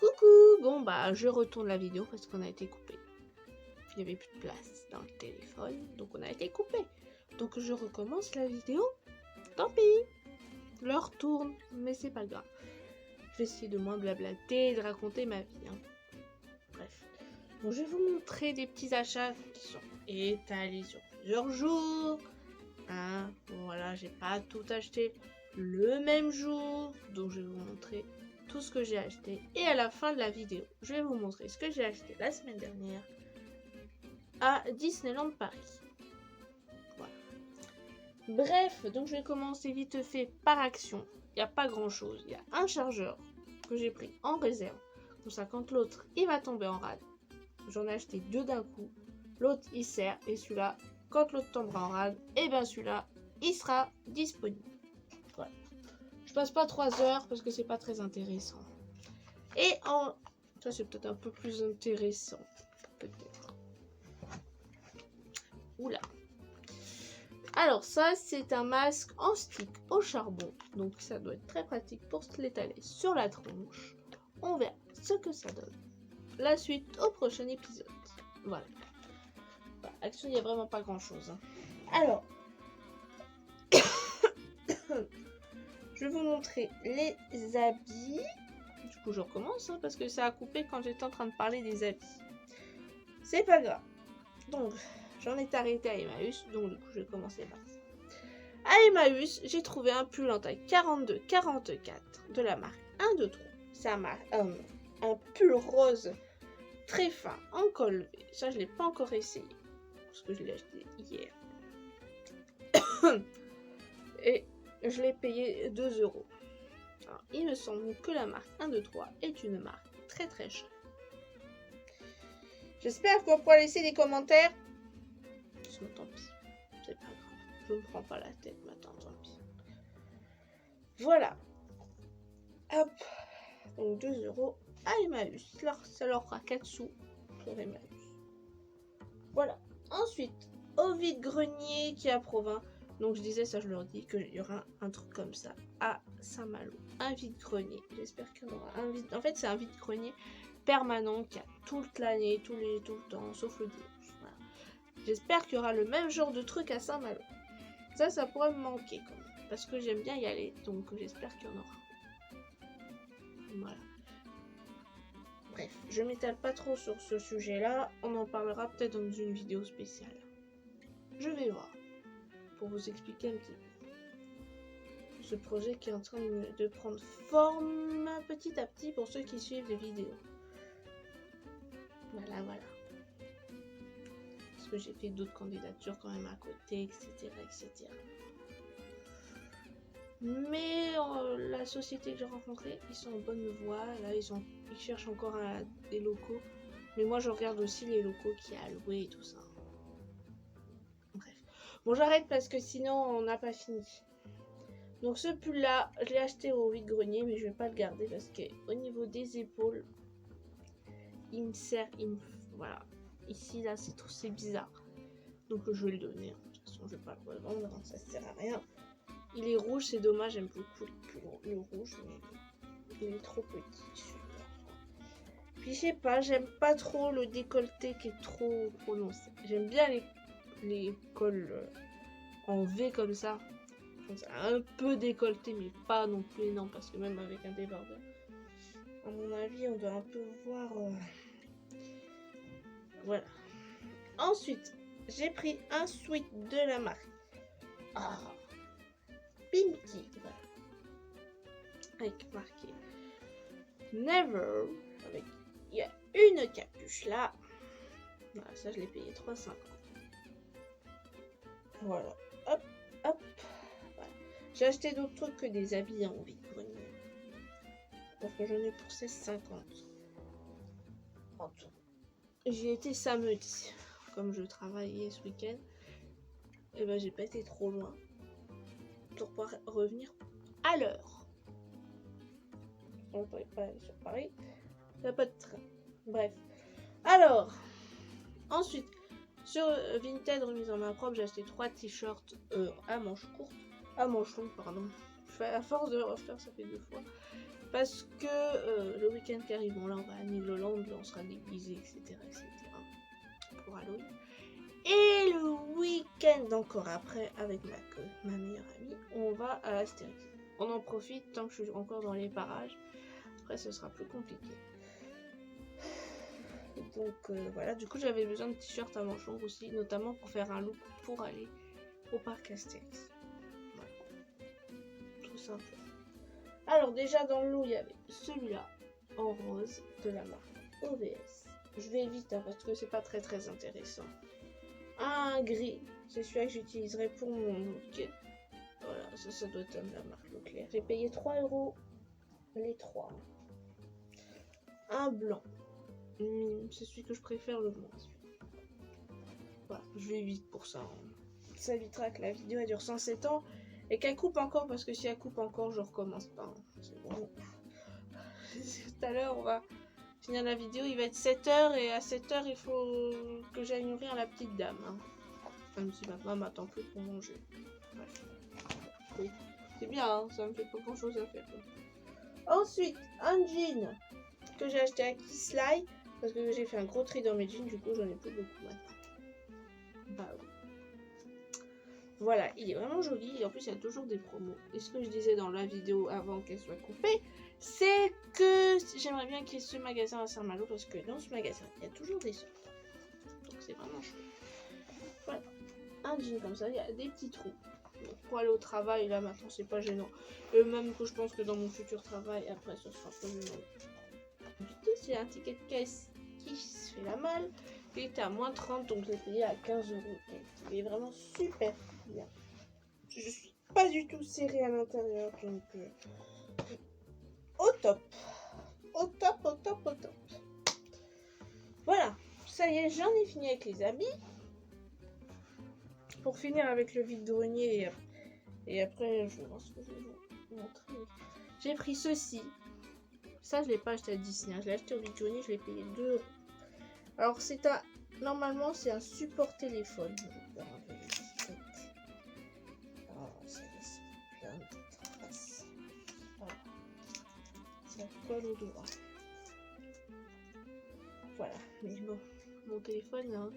Coucou! Bon bah je retourne la vidéo parce qu'on a été coupé. Il n'y avait plus de place dans le téléphone, donc on a été coupé. Donc je recommence la vidéo. Tant pis. L'heure tourne, mais c'est pas grave. Je vais essayer de moins blablater et de raconter ma vie. Hein. Bref. Donc je vais vous montrer des petits achats qui sont étalés sur plusieurs jours. Hein, bon, voilà, j'ai pas tout acheté le même jour. Donc je vais vous montrer tout ce que j'ai acheté. Et à la fin de la vidéo, je vais vous montrer ce que j'ai acheté la semaine dernière à Disneyland Paris. Voilà. Bref, donc je vais commencer vite fait par action. Il n'y a pas grand chose. Il y a un chargeur que j'ai pris en réserve. Comme ça, quand l'autre il va tomber en rade, j'en ai acheté deux d'un coup. L'autre il sert et celui-là, quand l'autre tombera en rade, et bien celui-là il sera disponible. Voilà. Je passe pas 3 heures parce que c'est pas très intéressant. Et en... ça c'est peut-être un peu plus intéressant. Peut-être. Oula. Alors ça c'est un masque en stick au charbon. Donc ça doit être très pratique pour se l'étaler sur la tronche. On verra ce que ça donne. La suite au prochain épisode. Voilà. Bah, action, il n'y a vraiment pas grand chose. Hein. Alors. Je vais vous montrer les habits. Du coup, je recommence hein, parce que ça a coupé quand j'étais en train de parler des habits. C'est pas grave. Donc, j'en ai arrêté à Emmaüs. Donc, du coup, je vais commencer par ça. À Emmaüs, j'ai trouvé un pull en taille 42-44 de la marque 1, 2, 3. C'est un pull rose très fin en col levé. Ça, je ne l'ai pas encore essayé parce que je l'ai acheté hier. Et je l'ai payé 2 €. Alors, il me semble que la marque 1, 2, 3 est une marque très très chère. J'espère qu'on pourra laisser des commentaires. Sinon, tant pis. C'est pas grave. Je me prends pas la tête maintenant, tant pis. Voilà. Hop. Donc 2 € à Emmaüs. Ça leur fera 4 sous pour Emmaüs. Voilà. Ensuite, au vide-grenier qui est à Provins. Donc je disais, ça je leur dis, qu'il y aura un truc comme ça à Saint-Malo. Un vide-grenier. J'espère qu'il y en aura un vide. En fait, c'est un vide-grenier permanent qui a toute l'année, tout le temps, sauf le dimanche. Voilà. J'espère qu'il y aura le même genre de truc à Saint-Malo. Ça pourrait me manquer quand même. Parce que j'aime bien y aller. Donc j'espère qu'il y en aura. Voilà. Bref, je m'étale pas trop sur ce sujet-là. On en parlera peut-être dans une vidéo spéciale. Je vais voir. Pour vous expliquer un petit peu ce projet qui est en train de prendre forme petit à petit pour ceux qui suivent les vidéos. Voilà. Parce que j'ai fait d'autres candidatures quand même à côté, etc. Mais la société que j'ai rencontrée, ils sont en bonne voie. Là, ils cherchent encore des locaux. Mais moi, je regarde aussi les locaux qu'il y a à louer et tout ça. Bon, j'arrête parce que sinon, on n'a pas fini. Donc, ce pull-là, je l'ai acheté au vide-grenier, mais je vais pas le garder parce qu'au niveau des épaules, il me sert. Voilà. Ici, là, c'est bizarre. Donc, je vais le donner. De toute façon, je vais pas le revendre, ça sert à rien. Il est rouge, c'est dommage, j'aime beaucoup le rouge, mais il est trop petit. Puis, je sais pas, j'aime pas trop le décolleté qui est trop prononcé. J'aime bien les cols en V comme ça. Un peu décolleté, mais pas non plus énorme, parce que même avec un débardeur, à mon avis, on doit un peu voir... Voilà. Ensuite, j'ai pris un sweat de la marque Pinky. Voilà. Avec marqué Never. Il y a une capuche là. Voilà, ça, je l'ai payé 3,50. Voilà. Hop. Voilà. J'ai acheté d'autres trucs que des habits en vide-grenier. Parce que j'en ai pour 16,50. En tout. J'y étais samedi. Comme je travaillais ce week-end, et ben j'ai pas été trop loin pour pouvoir revenir à l'heure. On ne pouvait pas aller sur Paris. Il n'y a pas de train. Bref. Alors, ensuite, sur Vinted remise en main propre, j'ai acheté 3 t-shirts à manches courtes. À manches longues, pardon. À force de refaire, ça fait 2 fois. Parce que le week-end qui arrive. Bon, là, on va à Nigloland, là, on sera déguisés, etc., pour Halloween. Et le week-end encore après, avec ma meilleure amie, on va à Astérix. On en profite tant que je suis encore dans les parages. Après, ce sera plus compliqué. Donc voilà, du coup, j'avais besoin de t-shirts à manches longues aussi, notamment pour faire un look pour aller au parc Astérix. Voilà. Tout simple. Alors déjà, dans le lot, il y avait celui-là, en rose, de la marque OVS. Je vais vite, hein, parce que c'est pas très très intéressant. Un gris, c'est celui-là que j'utiliserai pour mon look. Voilà, ça doit être de la marque Leclerc. J'ai payé 3 € les 3. Un blanc. C'est celui que je préfère le moins. Voilà, je vais vite pour ça. Ça évitera que la vidéo elle dure 107 ans et qu'elle coupe encore, parce que si elle coupe encore, je recommence pas. C'est bon. Tout à l'heure, on va finir la vidéo. Il va être 7 h et à 7 h, il faut que j'aille nourrir la petite dame. Hein. Même si maintenant, elle m'attend plus pour manger. Ouais. C'est bien, hein, ça me fait pas grand chose à faire. Ensuite, un jean que j'ai acheté à Kisly parce que j'ai fait un gros tri dans mes jeans, du coup j'en ai plus beaucoup maintenant. Bah oui. Voilà, il est vraiment joli et en plus il y a toujours des promos. Et ce que je disais dans la vidéo avant qu'elle soit coupée, c'est que j'aimerais bien qu'il y ait ce magasin à Saint-Malo parce que dans ce magasin il y a toujours des soldes. Donc c'est vraiment chouette. Voilà, un jean comme ça, il y a des petits trous. Donc, pour aller au travail, là maintenant c'est pas gênant. Et même que je pense que dans mon futur travail, après ce sera pas gênant. C'est un ticket de caisse qui se fait la malle. Il était à moins 30, donc je l'ai payé à 15 €. Il est vraiment super bien. Je suis pas du tout serrée à l'intérieur, donc au top. Au top, au top, au top. Voilà, ça y est, j'en ai fini avec les habits. Pour finir avec le vide-grenier, et après je vais voir ce que je vais vous montrer. J'ai pris ceci. Ça, je l'ai pas acheté à Disney. Je l'ai acheté au vide-grenier, je l'ai payé 2 €. Alors, c'est un. Normalement, c'est un support téléphone. Oh, ça laisse plein de traces. Voilà. Ça colle au doigt. Voilà. Mais bon, mon téléphone, là.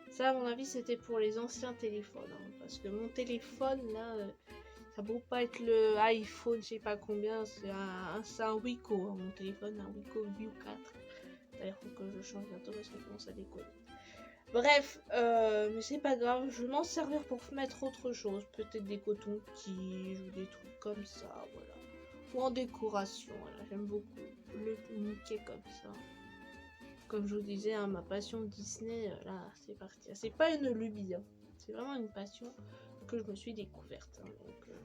Ça, à mon avis, c'était pour les anciens téléphones. Hein, parce que mon téléphone, là. Ça ne peut pas être le iPhone, je sais pas combien, c'est un Wiko, hein, mon téléphone, un Wiko View 4. D'ailleurs, il faut que je change bientôt parce qu'il commence à déconner. Bref, mais c'est pas grave, je vais m'en servir pour mettre autre chose, peut-être des cotons-tiges ou des trucs comme ça, voilà. Ou en décoration, voilà, j'aime beaucoup le Mickey comme ça. Comme je vous disais, hein, ma passion Disney, là, c'est parti. C'est pas une lubie, hein. C'est vraiment une passion que je me suis découverte. Hein, donc,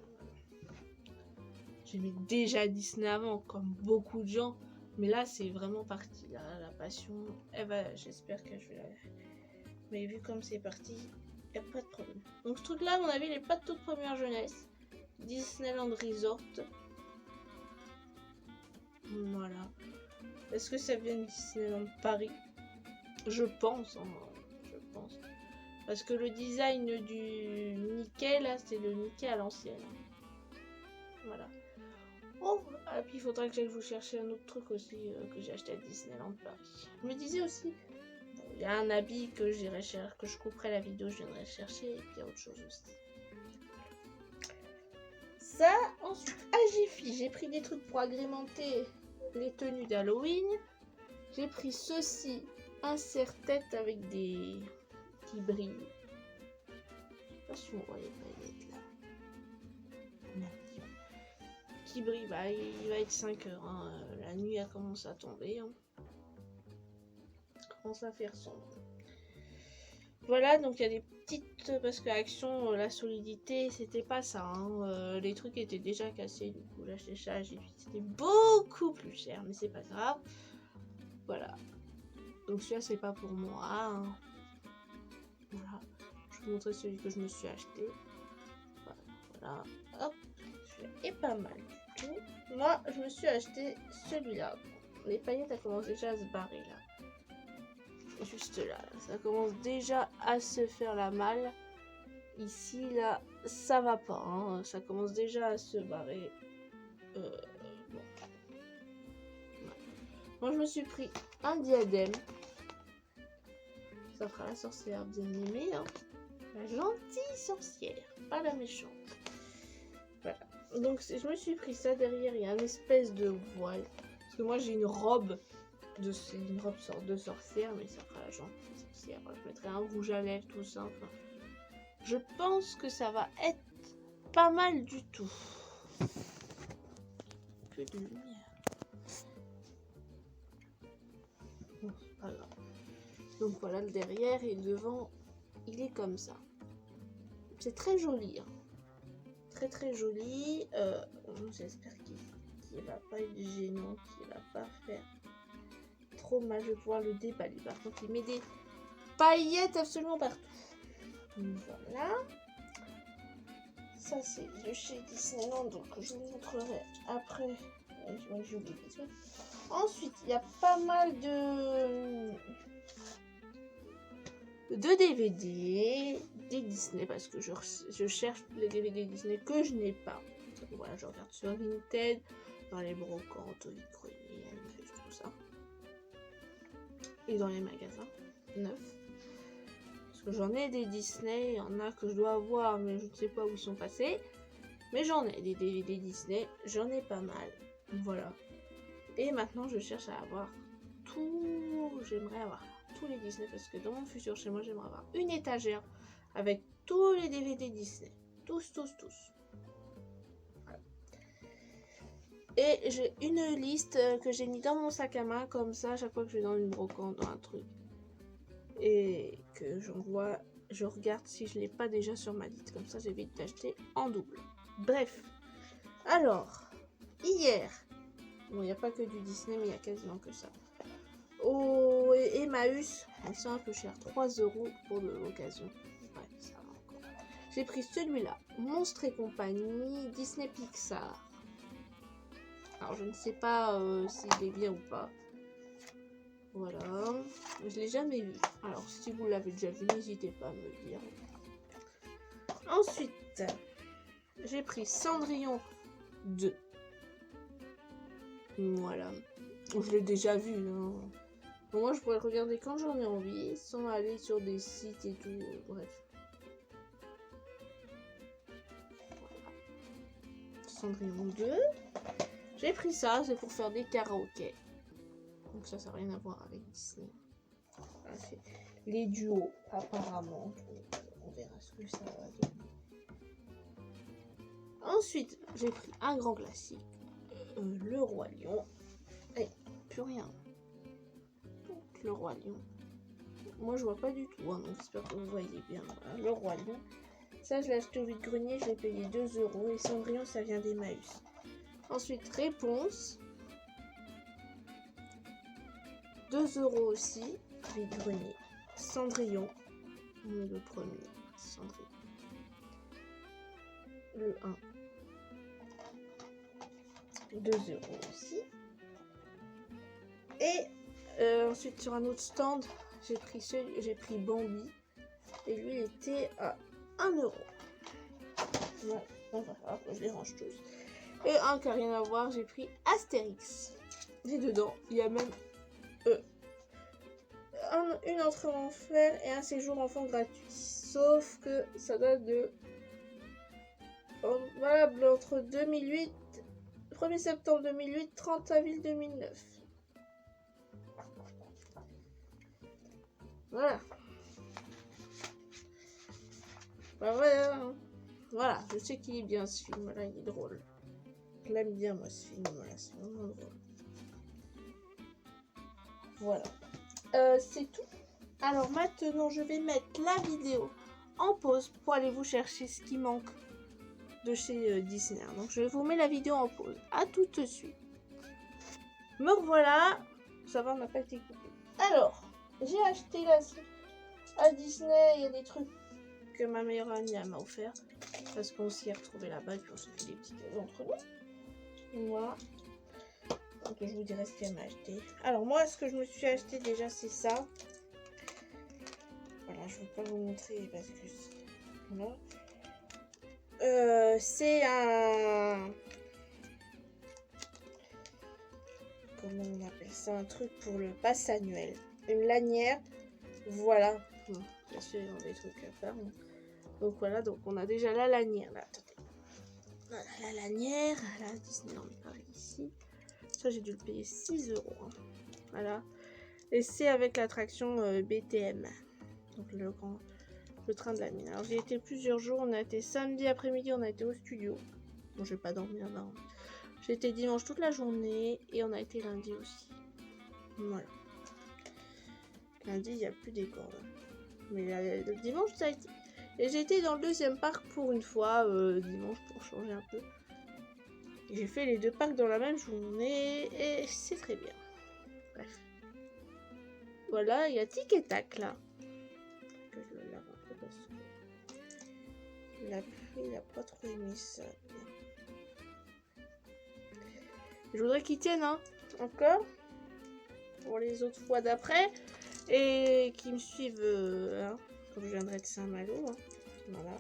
j'aimais déjà Disney avant, comme beaucoup de gens, mais là c'est vraiment parti. Là, la passion, j'espère que je vais la. Mais vu comme c'est parti, y a pas de problème. Donc ce truc-là, à mon avis, il n'est pas de toute première jeunesse. Disneyland Resort. Voilà. Est-ce que ça vient de Disneyland Paris? Je pense, hein, je pense. Parce que le design du Mickey, là, c'est le Mickey à l'ancienne. Voilà. Oh, et puis il faudra que j'aille vous chercher un autre truc aussi que j'ai acheté à Disneyland Paris. Je me disais aussi, il y a un habit que j'irai chercher, que je couperai la vidéo, je viendrai chercher, et puis il y a autre chose aussi. Ça, ensuite, à Jiffy, j'ai pris des trucs pour agrémenter les tenues d'Halloween. J'ai pris ceci, un serre-tête avec des qui brillent. Je sais pas si vous voyez pas, il est là. Qui brille, bah, il va être 5 h. Hein. La nuit a commencé à tomber. Hein. Commence à faire sombre. Voilà, donc il y a des petites. Parce que Action, la solidité, c'était pas ça. Hein. Les trucs étaient déjà cassés. Du coup, là, c'était beaucoup plus cher, mais c'est pas grave. Voilà. Donc celui-là, c'est pas pour moi. Hein. Voilà. Je vais vous montrer celui que je me suis acheté. Voilà. Hop. Celui-là est pas mal. Moi, je me suis acheté celui-là. Les paillettes, elles commencent déjà à se barrer là. Juste là, ça commence déjà à se faire la malle. Ici, là, ça va pas. Hein. Ça commence déjà à se barrer. Bon. Moi, je me suis pris un diadème. Ça fera la sorcière bien aimée, hein. La gentille sorcière, pas la méchante. Voilà. Donc, je me suis pris ça. Derrière, il y a une espèce de voile. Parce que moi, j'ai une robe. C'est une robe de sorcière, mais ça fera la gentille sorcière. Je mettrai un rouge à lèvres, tout ça. Enfin, je pense que ça va être pas mal du tout. Que de lumière. Bon, c'est pas grave. Donc voilà le derrière et le devant, il est comme ça. C'est très joli. Hein. Très très joli. J'espère qu'il va pas être gênant, qu'il va pas faire trop mal. Je vais pouvoir le déballer. Par contre, il met des paillettes absolument partout. Voilà. Ça, c'est de chez Disneyland, donc je vous montrerai après. J'ai oublié. Ensuite, il y a pas mal de DVD, des Disney, parce que je cherche les DVD Disney que je n'ai pas. Voilà, je regarde sur Vinted, dans les brocantes, vide-grenier, tout ça. Et dans les magasins neufs. Parce que j'en ai des Disney, il y en a que je dois avoir, mais je ne sais pas où ils sont passés. Mais j'en ai des DVD Disney, j'en ai pas mal. Voilà. Et maintenant, je cherche à avoir tout. J'aimerais avoir tous les Disney parce que dans mon futur chez moi, j'aimerais avoir une étagère avec tous les DVD Disney. Tous. Voilà. Et j'ai une liste que j'ai mis dans mon sac à main, comme ça, à chaque fois que je vais dans une brocante, dans un truc. Et que j'envoie, je regarde si je l'ai pas déjà sur ma liste. Comme ça, j'évite d'acheter en double. Bref. Alors, hier, bon, il n'y a pas que du Disney, mais il y a quasiment que ça. Au Emmaüs, ils sont un peu chers, 3 € pour de l'occasion. Ouais, ça va encore. J'ai pris celui-là, Monstres et compagnie, Disney Pixar. Alors, je ne sais pas s'il est bien ou pas. Voilà, je l'ai jamais vu. Alors, si vous l'avez déjà vu, n'hésitez pas à me le dire. Ensuite, j'ai pris Cendrillon 2. Voilà. Je l'ai déjà vu. Hein. Bon, moi, je pourrais le regarder quand j'en ai envie, sans aller sur des sites et tout. Bref. Voilà. Cendrillon 2. J'ai pris ça, c'est pour faire des karaokés. Donc ça n'a rien à voir avec Disney. Voilà, c'est les duos, apparemment. On verra ce que ça va donner. Ensuite, j'ai pris un grand classique. Le Roi Lion. Et plus rien. Donc, le Roi Lion. Moi, je vois pas du tout, hein, donc j'espère que vous voyez bien. Voilà, le Roi Lion. Ça, je l'ai acheté au vide-grenier, je l'ai payé 2 €. Et Cendrillon, ça vient d'Emmaüs. Ensuite, Réponse. 2 € aussi, vide-grenier. Cendrillon. Le premier, Cendrillon. Le 1. 2 € aussi. Et ensuite sur un autre stand, j'ai pris Bambi. Et lui il était à 1 €. Voilà, enfin, je les range tous. Et un qui n'a rien à voir, j'ai pris Astérix. Et dedans, il y a même une entrée en enfer et un séjour enfant gratuit. Sauf que ça date de... valable entre 2008, 1er septembre 2008, 30 avril 2009. Voilà. Bah voilà. Voilà, je sais qu'il est bien ce film, là, il est drôle. Je l'aime bien moi ce film, voilà, c'est vraiment drôle. Voilà. C'est tout. Alors maintenant, je vais mettre la vidéo en pause pour aller vous chercher ce qui manque de chez Disney. Donc je vous mets la vidéo en pause. À tout de suite. Me revoilà. Ça va, on n'a pas été coupé. Alors, j'ai acheté là à Disney, il y a des trucs que ma meilleure amie m'a offert. Parce qu'on s'y est retrouvé là-bas et puis on s'est fait des petits cadeaux entre nous. Voilà. Donc je vous dirai ce qu'elle m'a acheté. Alors moi, ce que je me suis acheté déjà, c'est ça. Voilà, je ne vais pas vous montrer parce que... Voilà. C'est un... comment on appelle ça, un truc pour le pass annuel. Une lanière, voilà. Bon, bien sûr, ils ont des trucs à faire. Donc voilà, donc on a déjà la lanière, là, attendez. Voilà, la lanière, la Disneyland Paris ici. Ça, j'ai dû le payer 6 €. Hein. Voilà. Et c'est avec l'attraction BTM. Donc le train de la mine. Alors j'ai été plusieurs jours, on a été samedi après-midi, on a été au studio. Bon, j'ai pas dormi là-bas. Hein. J'ai été dimanche toute la journée et on a été lundi aussi. Voilà. Lundi, il n'y a plus d'école. Mais le dimanche, ça a été. Et j'ai été dans le deuxième parc pour une fois, dimanche, pour changer un peu. J'ai fait les deux parcs dans la même journée et c'est très bien. Bref. Voilà, il y a Tic et Tac là. Que je le lave un peu parce que la pluie, il n'a pas trop aimé ça. Je voudrais qu'ils tiennent, hein, encore, pour les autres fois d'après, et qu'ils me suivent, hein, comme je viendrai de Saint-Malo, hein. Voilà.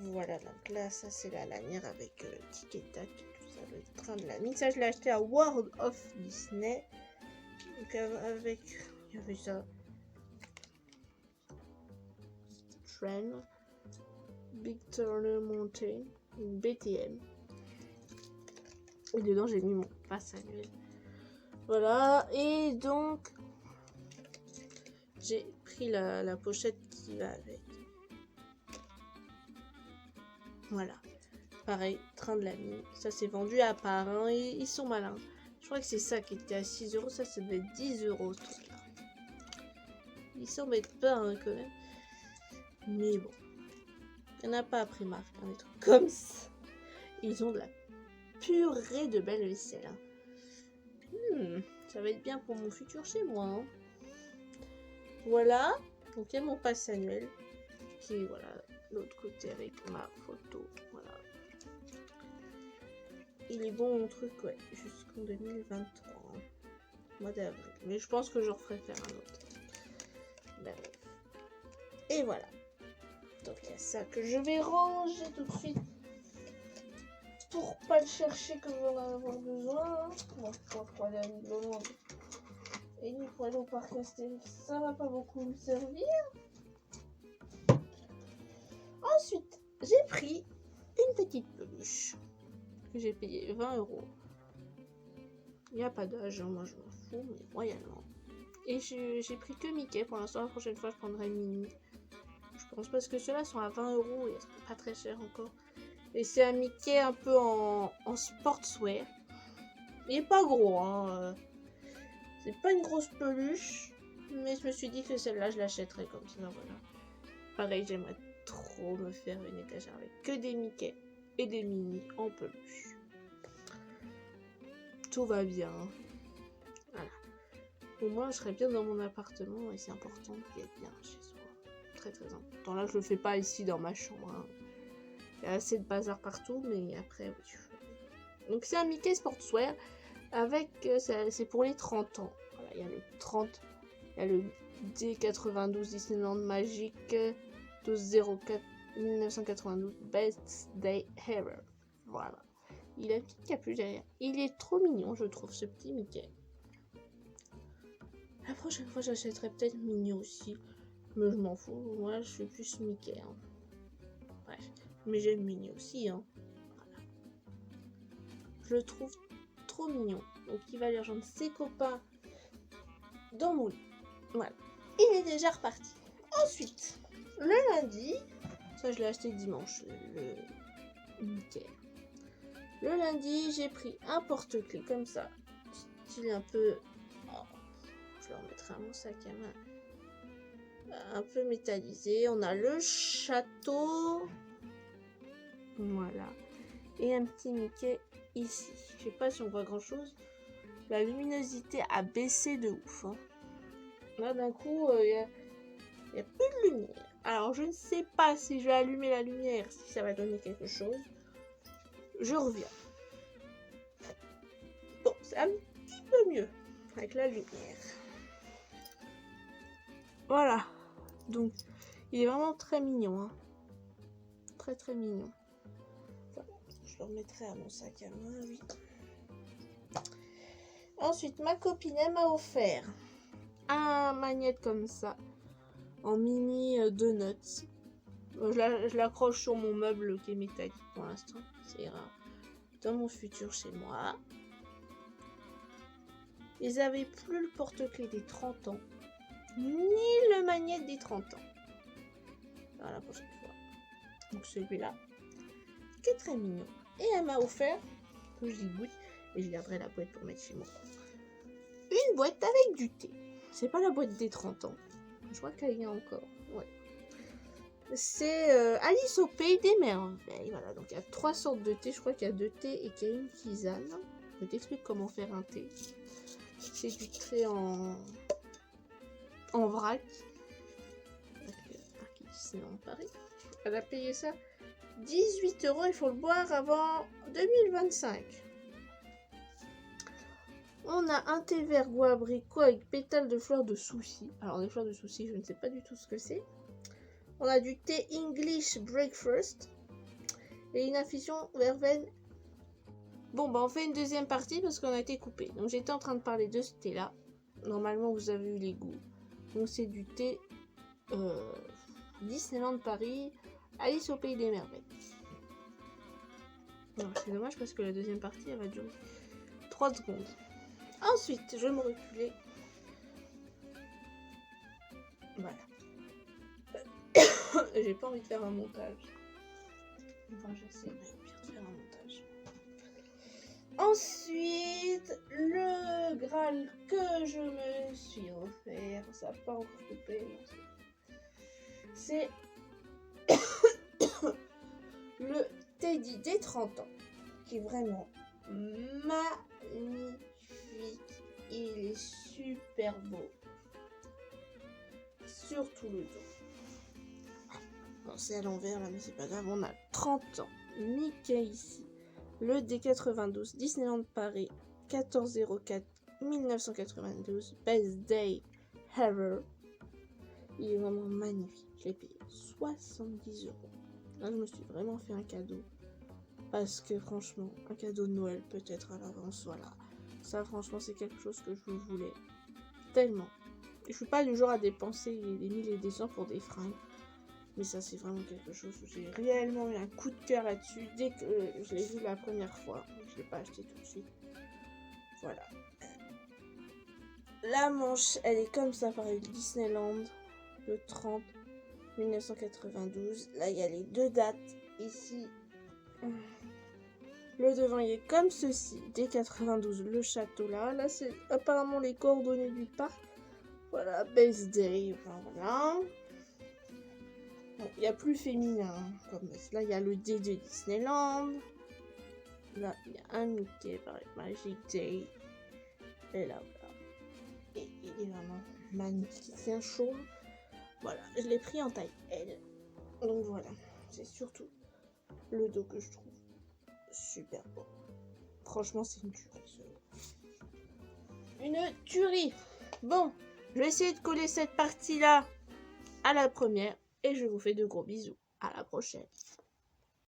Voilà, donc là, ça c'est la lanière avec Tic et Tac, tout ça, le train de la mine. Ça, je l'ai acheté à World of Disney. Donc avec, il y avait ça. Train, Big Turner Mountain, une BTM. Et dedans, j'ai mis mon pass annuel. Voilà, et donc, j'ai pris la pochette qui va avec. Voilà. Pareil, train de la mine. Ça, c'est vendu à part. Hein, et ils sont malins. Je crois que c'est ça qui était à 6 €. Ça devait être 10 € ce truc-là. Ils s'en mettent pas, hein, quand même. Mais bon. Il n'y en a pas à Primark, hein, des trucs comme ça. Ils ont de la purée de belle vaisselle. Hein. Ça va être bien pour mon futur chez moi. Hein. Voilà. Donc, il y a mon pass annuel. Qui est, voilà, l'autre côté avec ma photo. Voilà. Il est bon mon truc, ouais, jusqu'en 2023. Hein. Mois d'avril. Mais je pense que je referai faire un autre. Ben, et voilà. Donc il y a ça que je vais ranger tout de suite. Pour pas le chercher quand je vais en avoir besoin. Hein. Bon, je pense pour aller à Midland. Et ni pour aller au parc Astérix, ça va pas beaucoup me servir. Ensuite, j'ai pris une petite peluche. Que j'ai payé 20 €. Il n'y a pas d'âge, hein, moi je m'en fous, mais royalement. Et j'ai pris que Mickey. Pour l'instant, la prochaine fois, je prendrai Minnie. Je pense parce que ceux-là sont à 20 € et c'est pas très cher encore. Et c'est un Mickey un peu en sportswear. Il est pas gros, hein. C'est pas une grosse peluche. Mais je me suis dit que celle-là, je l'achèterais comme ça, voilà. Pareil, j'aimerais trop me faire une étagère avec que des Mickey et des Minnie en peluche. Tout va bien. Voilà. Au moins, je serais bien dans mon appartement et c'est important d'être bien chez soi. Très très important. Là, je le fais pas ici dans ma chambre. Hein. Il y a assez de bazar partout, mais après, oui. Donc, c'est un Mickey Sportswear avec. C'est pour les 30 ans. Voilà, il y a le 30. Il y a le D92 Disneyland Magic 1204 1992 Best Day Ever. Voilà. Il a une petite capuche derrière. Il est trop mignon, je trouve, ce petit Mickey. La prochaine fois, j'achèterai peut-être Minnie aussi. Mais je m'en fous. Moi, je suis plus Mickey. Hein. Bref. Mais j'aime Minnie aussi. Hein. Voilà. Je le trouve trop mignon. Donc, il va aller rejoindre ses copains dans mon lit. Voilà. Il est déjà reparti. Ensuite, le lundi, ça je l'ai acheté dimanche, le Mickey. Le lundi, j'ai pris un porte-clés comme ça, style un peu, je le remettrai à mon sac à main, un peu métallisé. On a le château, voilà, et un petit Mickey ici. Je sais pas si on voit grand chose. La luminosité a baissé de ouf. Hein. Là, d'un coup, il n'y a plus de lumière. Alors, je ne sais pas si je vais allumer la lumière, si ça va donner quelque chose. Je reviens. Bon, c'est un petit peu mieux avec la lumière. Voilà. Donc, il est vraiment très mignon. Hein. Très, très mignon. Enfin, je le remettrai à mon sac à main, oui. Ensuite, ma copine, elle m'a offert un magnète comme ça, en mini donuts. Je l'accroche sur mon meuble qui est métallique pour l'instant. C'est rare. Dans mon futur chez moi. Ils avaient plus le porte-clés des 30 ans, ni le magnète des 30 ans. Alors, la prochaine fois. Donc celui-là, qui est très mignon. Et elle m'a offert, que je dis oui, et je garderai la boîte pour mettre chez moi. Une boîte avec du thé. C'est pas la boîte des 30 ans. Je crois qu'elle y a encore. Ouais. C'est Alice au pays des merveilles. Voilà, donc il y a 3 sortes de thé. Je crois qu'il y a 2 thés et qu'il y a une tisane. Je t'explique comment faire un thé. C'est du thé en vrac. Disneyland Paris. Elle a payé ça 18 €. Il faut le boire avant 2025. On a un thé vert goût abricot avec pétales de fleurs de souci. Alors, les fleurs de souci, je ne sais pas du tout ce que c'est. On a du thé English Breakfast et une infusion verveine. Bon, bah on fait une deuxième partie parce qu'on a été coupé. Donc, j'étais en train de parler de ce thé-là. Normalement, vous avez eu les goûts. Donc, c'est du thé Disneyland Paris, Alice au pays des merveilles. C'est dommage parce que la deuxième partie, elle va durer 3 secondes. Ensuite, je vais me reculer. Voilà. J'ai pas envie de faire un montage. Enfin, j'essaierai de faire un montage. Ensuite, le Graal que je me suis offert. Ça n'a pas encore coupé. C'est le Teddy des 30 ans. Qui est vraiment magnifique. Il est super beau. Surtout le dos. Bon, c'est à l'envers là, mais c'est pas grave. On a 30 ans. Mickey ici. Le D92 Disneyland Paris. 14/04 1992. Best day ever. Il est vraiment magnifique. Je l'ai payé 70 €. Là, je me suis vraiment fait un cadeau. Parce que franchement, un cadeau de Noël peut-être à l'avance, voilà. Ça, franchement, c'est quelque chose que je voulais tellement. Je suis pas du genre à dépenser des 1000 et des cents pour des fringues. Mais ça, c'est vraiment quelque chose où j'ai réellement eu un coup de cœur là-dessus. Dès que je l'ai vu la première fois, je l'ai pas acheté tout de suite. Voilà. La manche, elle est comme ça, pareil, Disneyland, le 30 1992. Là, il y a les 2 dates. Ici, le devant, il est comme ceci. D92, le château là. Là, c'est apparemment les coordonnées du parc. Voilà, Best Day. Voilà. Bon, il y a plus féminin. Comme là, il y a le D de Disneyland. Là, il y a un Mickey, pareil, Magic Day. Et là, voilà. Et il est vraiment magnifique. C'est un chauve. Voilà, je l'ai pris en taille L. Donc voilà, c'est surtout le dos que je trouve super beau. Franchement, c'est une tuerie. Une tuerie. Bon, je vais essayer de coller cette partie-là à la première. Et je vous fais de gros bisous. À la prochaine.